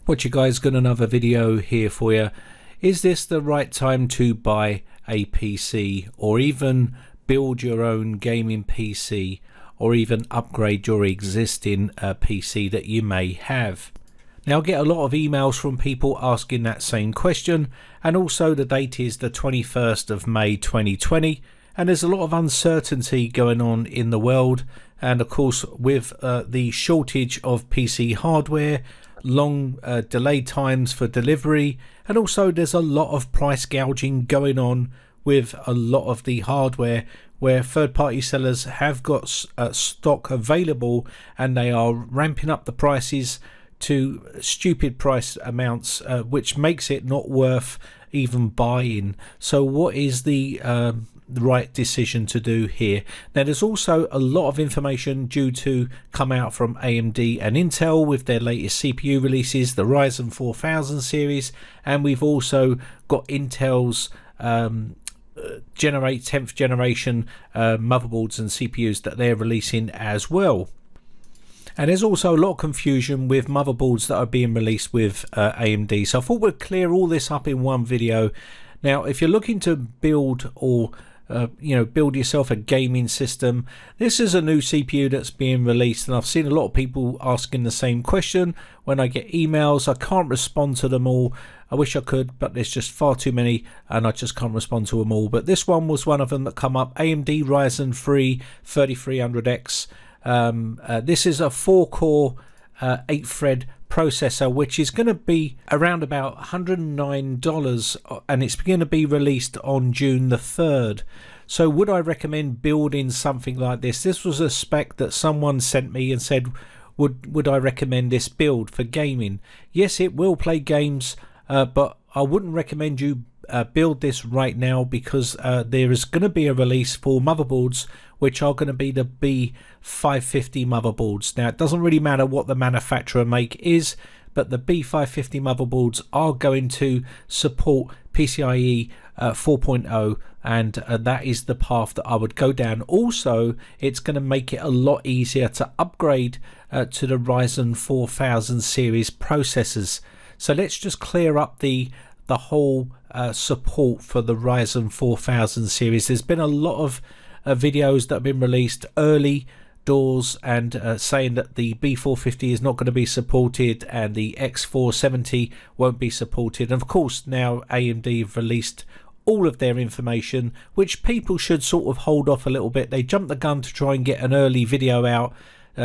What you guys, got another video here for you. Is this the right time to buy a PC or even build your own gaming PC or even upgrade your existing PC that you may have? Now I get a lot of emails from people asking that same question, and also the date is the 21st of May 2020, and there's a lot of uncertainty going on in the world, and of course with the shortage of PC hardware, long delay times for delivery, and also there's a lot of price gouging going on with a lot of the hardware where third-party sellers have got stock available and they are ramping up the prices to stupid price amounts, which makes it not worth even buying. So what is the right decision to do here? Now there's also a lot of information due to come out from AMD and Intel with their latest CPU releases, the Ryzen 4000 series, and we've also got Intel's 10th generation motherboards and CPUs that they're releasing as well. And there's also a lot of confusion with motherboards that are being released with AMD. So I thought we'd clear all this up in one video. Now if you're looking to build or build yourself a gaming system, this is a new CPU that's being released, and I've seen a lot of people asking the same question. When I get emails, I can't respond to them all. I wish I could, but there's just far too many and I just can't respond to them all. But this one was one of them that come up. AMD Ryzen 3 3300X. This is a 4-core 8-thread processor, which is going to be around about $109, and it's going to be released on June the 3rd. So would I recommend building something like this? This was a spec that someone sent me and said, would I recommend this build for gaming? Yes, it will play games, but I wouldn't recommend you build this right now, because there is going to be a release for motherboards which are going to be the B550 motherboards. Now it doesn't really matter what the manufacturer make is, but the B550 motherboards are going to support PCIe 4.0, and that is the path that I would go down. Also, it's going to make it a lot easier to upgrade to the Ryzen 4000 series processors. So let's just clear up the whole support for the Ryzen 4000 series. There's been a lot of videos that have been released early doors and saying that the B450 is not going to be supported and the X470 won't be supported. And of course now AMD have released all of their information, which people should sort of hold off a little bit. They jumped the gun to try and get an early video out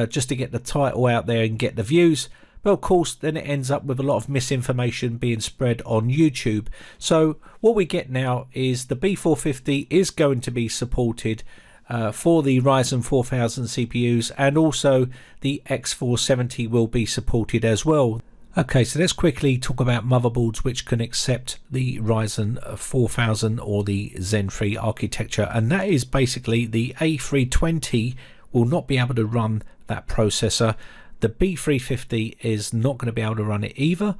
just to get the title out there and get the views. But of course then it ends up with a lot of misinformation being spread on YouTube. So what we get now is the B450 is going to be supported for the Ryzen 4000 CPUs, and also the X470 will be supported as well. Okay, so let's quickly talk about motherboards which can accept the Ryzen 4000 or the Zen 3 architecture, and that is basically the A320 will not be able to run that processor. The B350 is not going to be able to run it either.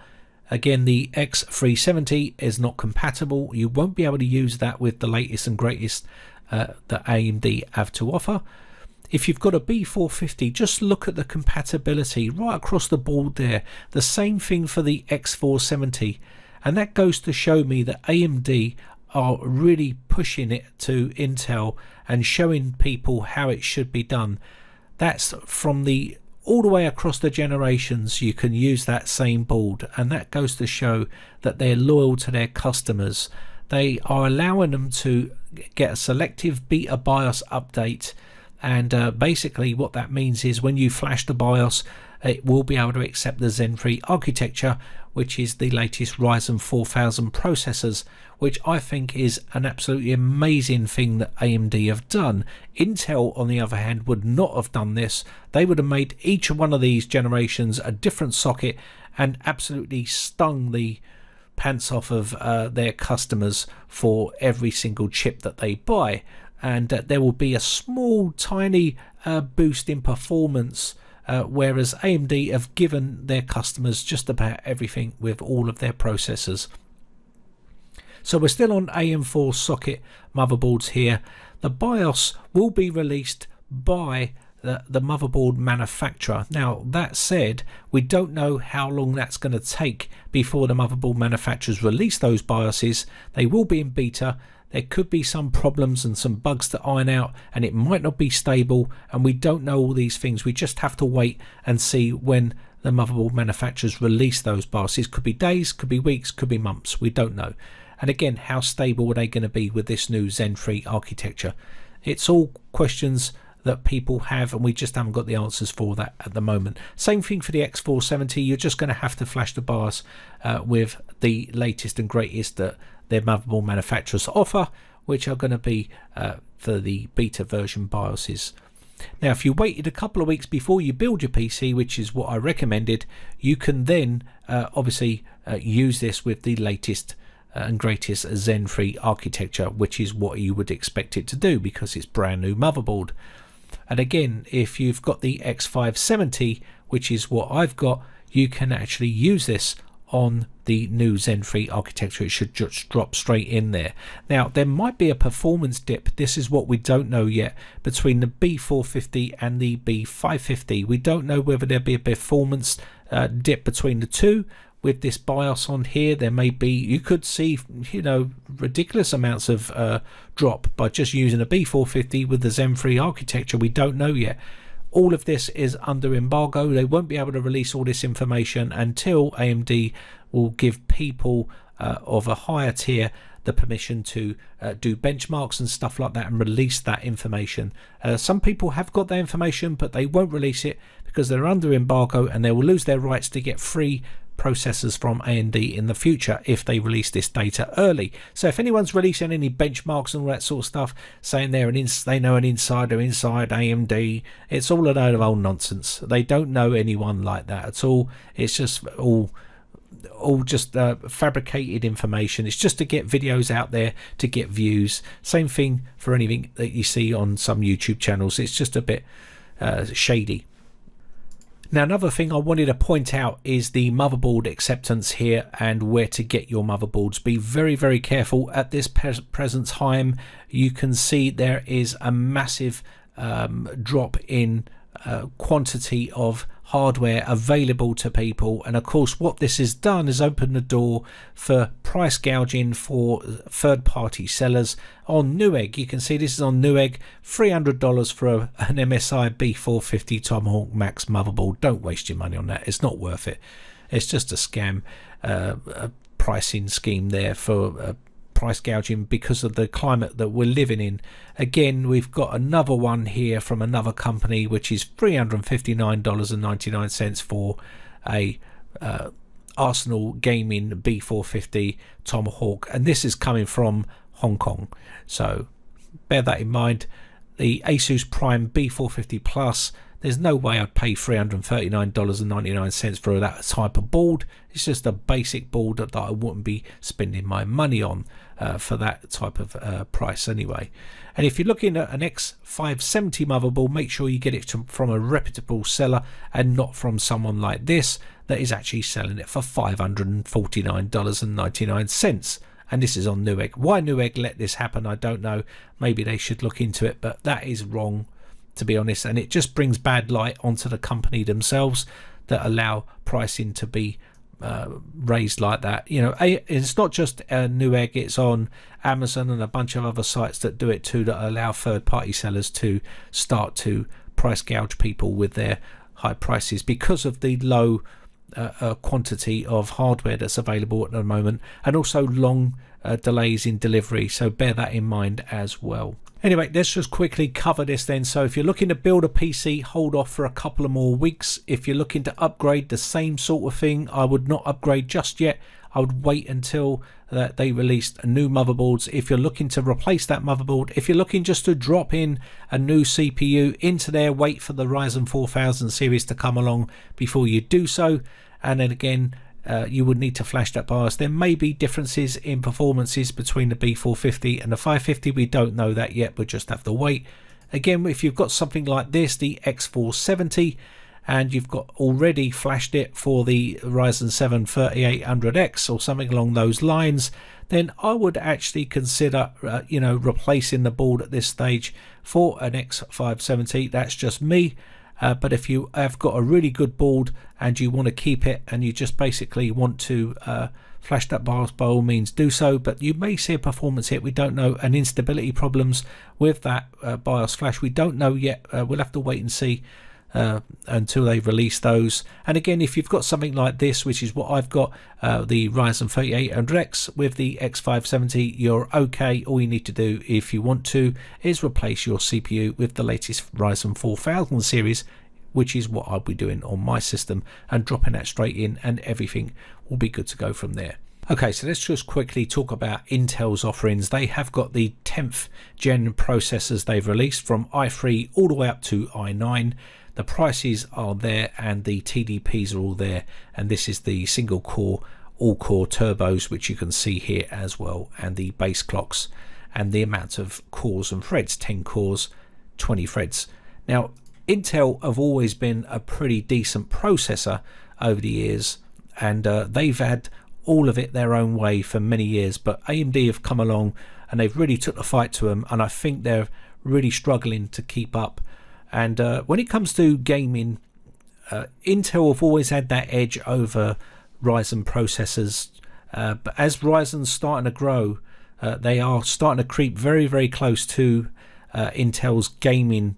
Again, the X370 is not compatible. You won't be able to use that with the latest and greatest that AMD have to offer. If you've got a B450, just look at the compatibility right across the board there. The same thing for the X470. And that goes to show me that AMD are really pushing it to Intel and showing people how it should be done. That's from the all the way across the generations. You can use that same board, and that goes to show that they're loyal to their customers. They are allowing them to get a selective beta BIOS update, and basically what that means is when you flash the BIOS, it will be able to accept the Zen 3 architecture, which is the latest Ryzen 4000 processors, which I think is an absolutely amazing thing that AMD have done. Intel, on the other hand, would not have done this. They would have made each one of these generations a different socket and absolutely stung the pants off of their customers for every single chip that they buy. And there will be a small, tiny boost in performance, whereas AMD have given their customers just about everything with all of their processors. So we're still on AM4 socket motherboards here. The BIOS will be released by the motherboard manufacturer. Now that said, we don't know how long that's going to take before the motherboard manufacturers release those BIOSes. They will be in beta. There could be some problems and some bugs to iron out, and it might not be stable, and we don't know all these things. We just have to wait and see when the motherboard manufacturers release those BIOSes. Could be days, could be weeks, could be months. We don't know. And again, how stable are they going to be with this new Zen 3 architecture? It's all questions that people have, and we just haven't got the answers for that at the moment. Same thing for the X470. You're just going to have to flash the BIOS with the latest and greatest that their motherboard manufacturers offer, which are going to be for the beta version BIOSes. Now, if you waited a couple of weeks before you build your PC, which is what I recommended, you can then obviously use this with the latest and greatest Zen 3 architecture, which is what you would expect it to do because it's brand new motherboard. And again, if you've got the X570, which is what I've got, you can actually use this on the new Zen 3 architecture. It should just drop straight in there. Now, there might be a performance dip. This is what we don't know yet between the B450 and the B550. We don't know whether there'll be a performance dip between the two. With this BIOS on here, there may be, you could see, you know, ridiculous amounts of drop by just using a B450 with the Zen 3 architecture. We don't know yet. All of this is under embargo. They won't be able to release all this information until AMD will give people of a higher tier the permission to do benchmarks and stuff like that and release that information. Some people have got that information, but they won't release it because they're under embargo, and they will lose their rights to get free processors from AMD in the future if they release this data early. So if anyone's releasing any benchmarks and all that sort of stuff, saying they know an insider inside AMD, it's all a load of old nonsense. They don't know anyone like that at all. It's just all just fabricated information. It's just to get videos out there, to get views. Same thing for anything that you see on some YouTube channels. It's just a bit shady. Now, another thing I wanted to point out is the motherboard acceptance here and where to get your motherboards. Be very, very careful at this present time. You can see there is a massive drop in quantity of hardware available to people, and of course what this has done is open the door for price gouging for third-party sellers on Newegg. You can see this is on Newegg, $300 for an MSI B450 Tomahawk Max motherboard. Don't waste your money on that. It's not worth it. It's just a scam, a pricing scheme there for price gouging because of the climate that we're living in. Again, we've got another one here from another company, which is $359.99 for a Arsenal Gaming B450 Tomahawk, and this is coming from Hong Kong, so bear that in mind. The Asus Prime B450 Plus, there's no way I'd pay $339.99 for that type of board. It's just a basic board that I wouldn't be spending my money on for that type of price anyway. And if you're looking at an X570 motherboard, make sure you get it from a reputable seller and not from someone like this that is actually selling it for $549.99. And this is on Newegg. Why Newegg let this happen, I don't know. Maybe they should look into it, but that is wrong, to be honest, and it just brings bad light onto the company themselves that allow pricing to be raised like that. You know, it's not just Newegg, it's on Amazon and a bunch of other sites that do it too, that allow third-party sellers to start to price gouge people with their high prices because of the low quantity of hardware that's available at the moment, and also long delays in delivery, so bear that in mind as well. Anyway, let's just quickly cover this then. So if you're looking to build a PC, hold off for a couple of more weeks. If you're looking to upgrade, the same sort of thing. I would not upgrade just yet. I would wait until they released new motherboards. If you're looking to replace that motherboard, if you're looking just to drop in a new CPU into there, wait for the Ryzen 4000 series to come along before you do so. And then again, you would need to flash that BIOS. There may be differences in performances between the B450 and the 550. We don't know that yet. We'll just have to wait. Again, if you've got something like this, the X470, and you've got already flashed it for the Ryzen 7 3800X or something along those lines, then I would actually consider replacing the board at this stage for an X570. That's just me. But if you have got a really good board and you want to keep it and you just basically want to flash that BIOS, by all means do so. But you may see a performance hit, we don't know, and instability problems with that BIOS flash. We don't know yet. We'll have to wait and see until they release those. And again, if you've got something like this, which is what I've got, the Ryzen 3800X with the X570, you're okay. All you need to do, if you want to, is replace your CPU with the latest Ryzen 4000 series, which is what I'll be doing on my system, and dropping that straight in, and everything will be good to go from there. Okay, so let's just quickly talk about Intel's offerings. They have got the 10th gen processors they've released, from i3 all the way up to i9. The prices are there and the TDPs are all there, and this is the single core, all core turbos, which you can see here as well, and the base clocks and the amount of cores and threads, 10 cores, 20 threads. Now, Intel have always been a pretty decent processor over the years, and they've had all of it their own way for many years, but AMD have come along and they've really took the fight to them, and I think they're really struggling to keep up. And when it comes to gaming, Intel have always had that edge over Ryzen processors, but as Ryzen's starting to grow, they are starting to creep very, very close to Intel's gaming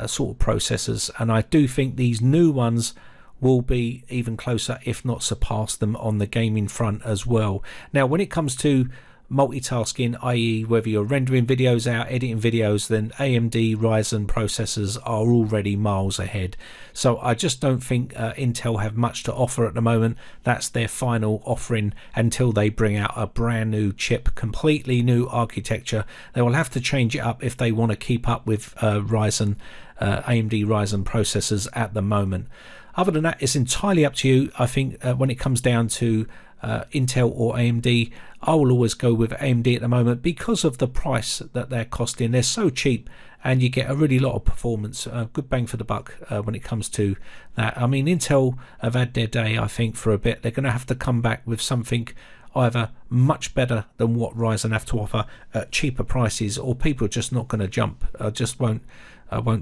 sort of processors, and I do think these new ones will be even closer, if not surpass them, on the gaming front as well. Now, when it comes to multitasking, i.e. whether you're rendering videos out, editing videos, then AMD Ryzen processors are already miles ahead. So I just don't think Intel have much to offer at the moment. That's their final offering until they bring out a brand new chip, completely new architecture. They will have to change it up if they want to keep up with AMD Ryzen processors at the moment. Other than that, it's entirely up to you. I think when it comes down to Intel or AMD, I will always go with AMD at the moment because of the price that they're costing. They're so cheap, and you get a really lot of performance, good bang for the buck when it comes to that. I mean, Intel have had their day, I think, for a bit. They're going to have to come back with something either much better than what Ryzen have to offer at cheaper prices, or people are just not going to jump. I just won't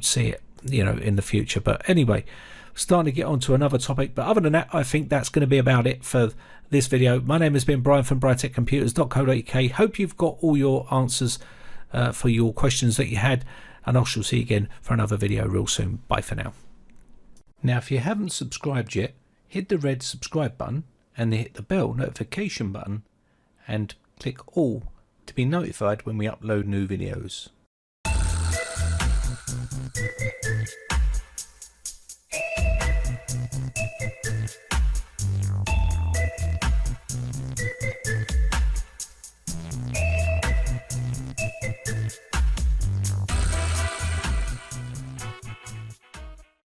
see it, you know, in the future. But anyway, starting to get on to another topic, but other than that, I think that's going to be about it for this video. My name has been Brian from briteccomputers.co.uk. Hope you've got all your answers for your questions that you had, and I shall see you again for another video real soon. Bye for now. Now, if you haven't subscribed yet, hit the red subscribe button and then hit the bell notification button and click all to be notified when we upload new videos.